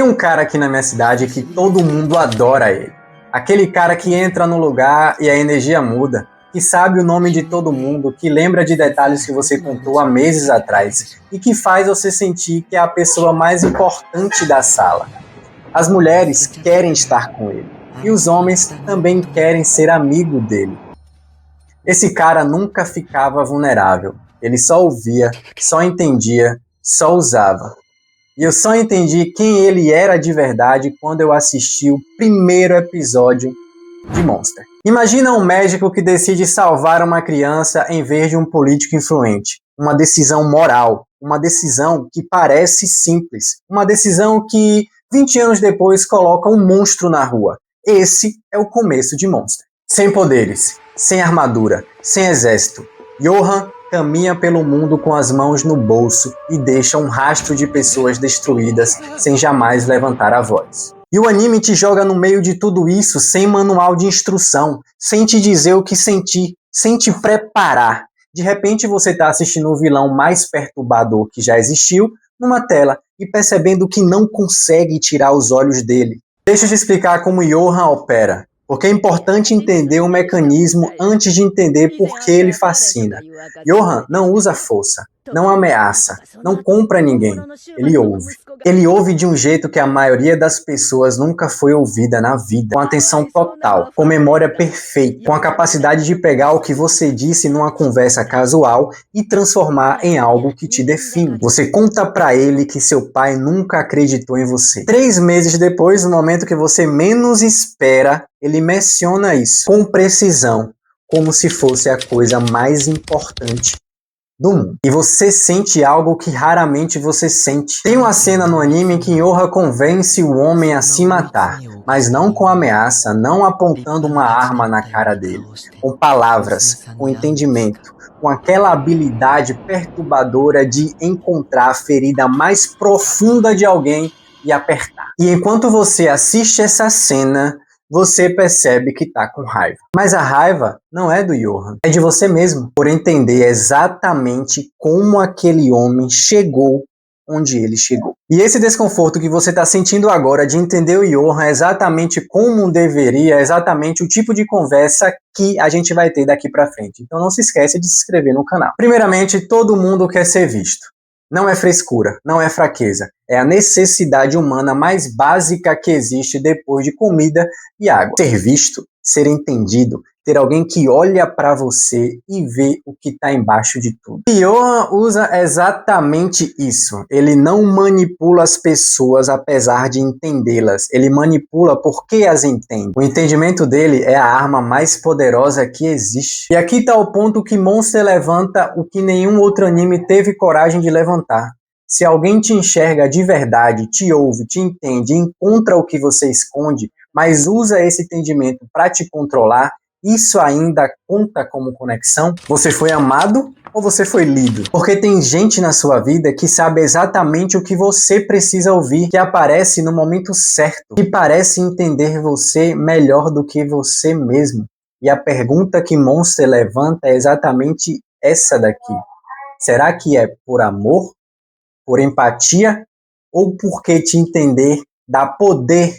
um cara aqui na minha cidade que todo mundo adora ele. Aquele cara que entra no lugar e a energia muda, que sabe o nome de todo mundo, que lembra de detalhes que você contou há meses atrás e que faz você sentir que é a pessoa mais importante da sala. As mulheres querem estar com ele e os homens também querem ser amigo dele. Esse cara nunca ficava vulnerável, ele só ouvia, só entendia, só usava. E eu só entendi quem ele era de verdade quando eu assisti o primeiro episódio de Monster. Imagina um médico que decide salvar uma criança em vez de um político influente. Uma decisão moral, uma decisão que parece simples, uma decisão que 20 anos depois coloca um monstro na rua. Esse é o começo de Monster. Sem poderes, sem armadura, sem exército, Johan caminha pelo mundo com as mãos no bolso e deixa um rastro de pessoas destruídas sem jamais levantar a voz. E o anime te joga no meio de tudo isso sem manual de instrução, sem te dizer o que sentir, sem te preparar. De repente você está assistindo o vilão mais perturbador que já existiu numa tela e percebendo que não consegue tirar os olhos dele. Deixa eu te explicar como Johan opera. Porque é importante entender o mecanismo antes de entender por que ele fascina. Johan não usa força, não ameaça, não compra ninguém. Ele ouve. Ele ouve de um jeito que a maioria das pessoas nunca foi ouvida na vida, com atenção total, com memória perfeita, com a capacidade de pegar o que você disse numa conversa casual e transformar em algo que te define. Você conta pra ele que seu pai nunca acreditou em você. 3 meses depois, no momento que você menos espera, ele menciona isso com precisão, como se fosse a coisa mais importante do mundo. E você sente algo que raramente você sente. Tem uma cena no anime em que Johan convence o homem a se matar, mas não com ameaça, não apontando uma arma na cara dele, com palavras, com entendimento, com aquela habilidade perturbadora de encontrar a ferida mais profunda de alguém e apertar. E enquanto você assiste essa cena, você percebe que está com raiva. Mas a raiva não é do Johan, é de você mesmo, por entender exatamente como aquele homem chegou onde ele chegou. E esse desconforto que você está sentindo agora de entender o Johan é exatamente como deveria, é exatamente o tipo de conversa que a gente vai ter daqui para frente. Então não se esquece de se inscrever no canal. Primeiramente, todo mundo quer ser visto. Não é frescura, não é fraqueza. É a necessidade humana mais básica que existe depois de comida e água. Ser visto, ser entendido, ter alguém que olha para você e vê o que está embaixo de tudo. E Johan usa exatamente isso. Ele não manipula as pessoas apesar de entendê-las. Ele manipula porque as entende. O entendimento dele é a arma mais poderosa que existe. E aqui está o ponto que Monster levanta o que nenhum outro anime teve coragem de levantar. Se alguém te enxerga de verdade, te ouve, te entende, encontra o que você esconde, mas usa esse entendimento para te controlar, isso ainda conta como conexão? Você foi amado ou você foi lido? Porque tem gente na sua vida que sabe exatamente o que você precisa ouvir, que aparece no momento certo, que parece entender você melhor do que você mesmo. E a pergunta que Monster levanta é exatamente essa daqui. Será que é por amor? Por empatia ou porque te entender dá poder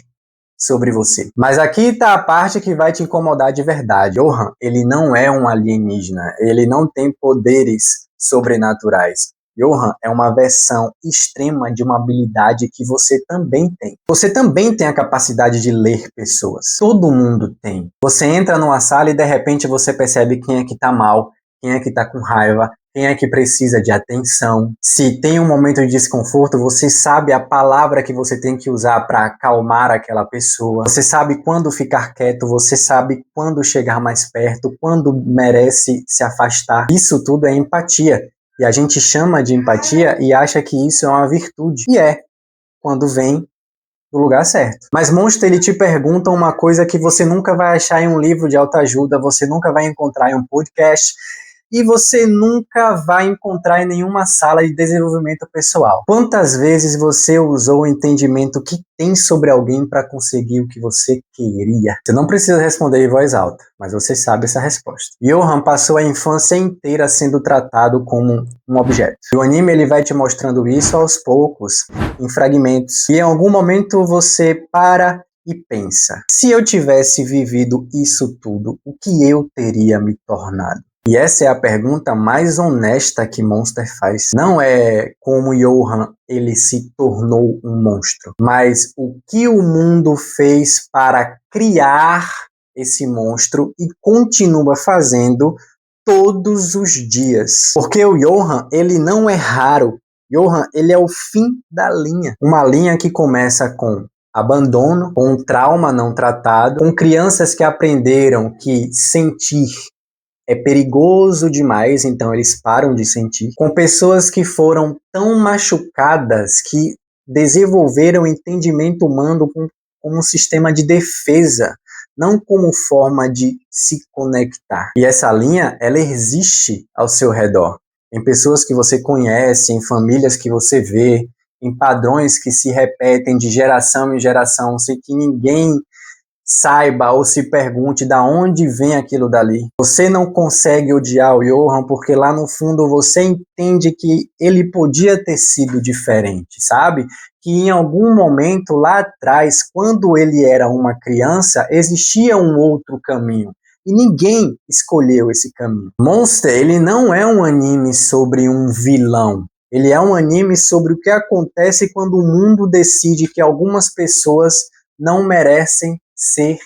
sobre você? Mas aqui está a parte que vai te incomodar de verdade. Johan, ele não é um alienígena, ele não tem poderes sobrenaturais. Johan é uma versão extrema de uma habilidade que você também tem. Você também tem a capacidade de ler pessoas. Todo mundo tem. Você entra numa sala e de repente você percebe quem é que está mal, quem é que está com raiva, quem é que precisa de atenção. Se tem um momento de desconforto, você sabe a palavra que você tem que usar para acalmar aquela pessoa. Você sabe quando ficar quieto, você sabe quando chegar mais perto, quando merece se afastar. Isso tudo é empatia. E a gente chama de empatia e acha que isso é uma virtude. E é, quando vem do lugar certo. Mas Monster, ele te pergunta uma coisa que você nunca vai achar em um livro de autoajuda, você nunca vai encontrar em um podcast, e você nunca vai encontrar em nenhuma sala de desenvolvimento pessoal. Quantas vezes você usou o entendimento que tem sobre alguém para conseguir o que você queria? Você não precisa responder em voz alta, mas você sabe essa resposta. Johan passou a infância inteira sendo tratado como um objeto. E o anime ele vai te mostrando isso aos poucos, em fragmentos. E em algum momento você para e pensa, se eu tivesse vivido isso tudo, o que eu teria me tornado? E essa é a pergunta mais honesta que Monster faz. Não é como Johan ele se tornou um monstro, mas o que o mundo fez para criar esse monstro e continua fazendo todos os dias. Porque o Johan, ele não é raro. Johan, ele é o fim da linha. Uma linha que começa com abandono, com um trauma não tratado, com crianças que aprenderam que sentir é perigoso demais, então eles param de sentir, com pessoas que foram tão machucadas que desenvolveram o entendimento humano como um sistema de defesa, não como forma de se conectar. E essa linha, ela existe ao seu redor, em pessoas que você conhece, em famílias que você vê, em padrões que se repetem de geração em geração, sem que ninguém saiba ou se pergunte da onde vem aquilo dali. Você não consegue odiar o Johan porque lá no fundo você entende que ele podia ter sido diferente, sabe? Que em algum momento lá atrás, quando ele era uma criança, existia um outro caminho. E ninguém escolheu esse caminho. Monster, ele não é um anime sobre um vilão. Ele é um anime sobre o que acontece quando o mundo decide que algumas pessoas não merecem ser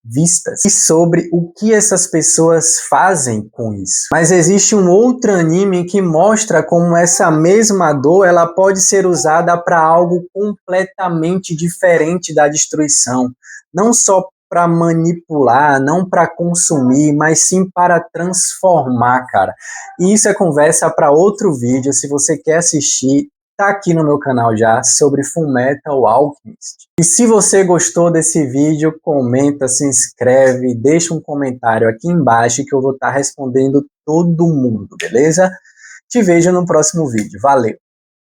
vistas e sobre o que essas pessoas fazem com isso. Mas existe um outro anime que mostra como essa mesma dor ela pode ser usada para algo completamente diferente da destruição. Não só para manipular, não para consumir, mas sim para transformar, cara. E isso é conversa para outro vídeo. Se você quer assistir, tá aqui no meu canal já, sobre Fullmetal Alchemist. E se você gostou desse vídeo, comenta, se inscreve, deixa um comentário aqui embaixo que eu vou estar respondendo todo mundo, beleza? Te vejo no próximo vídeo. Valeu!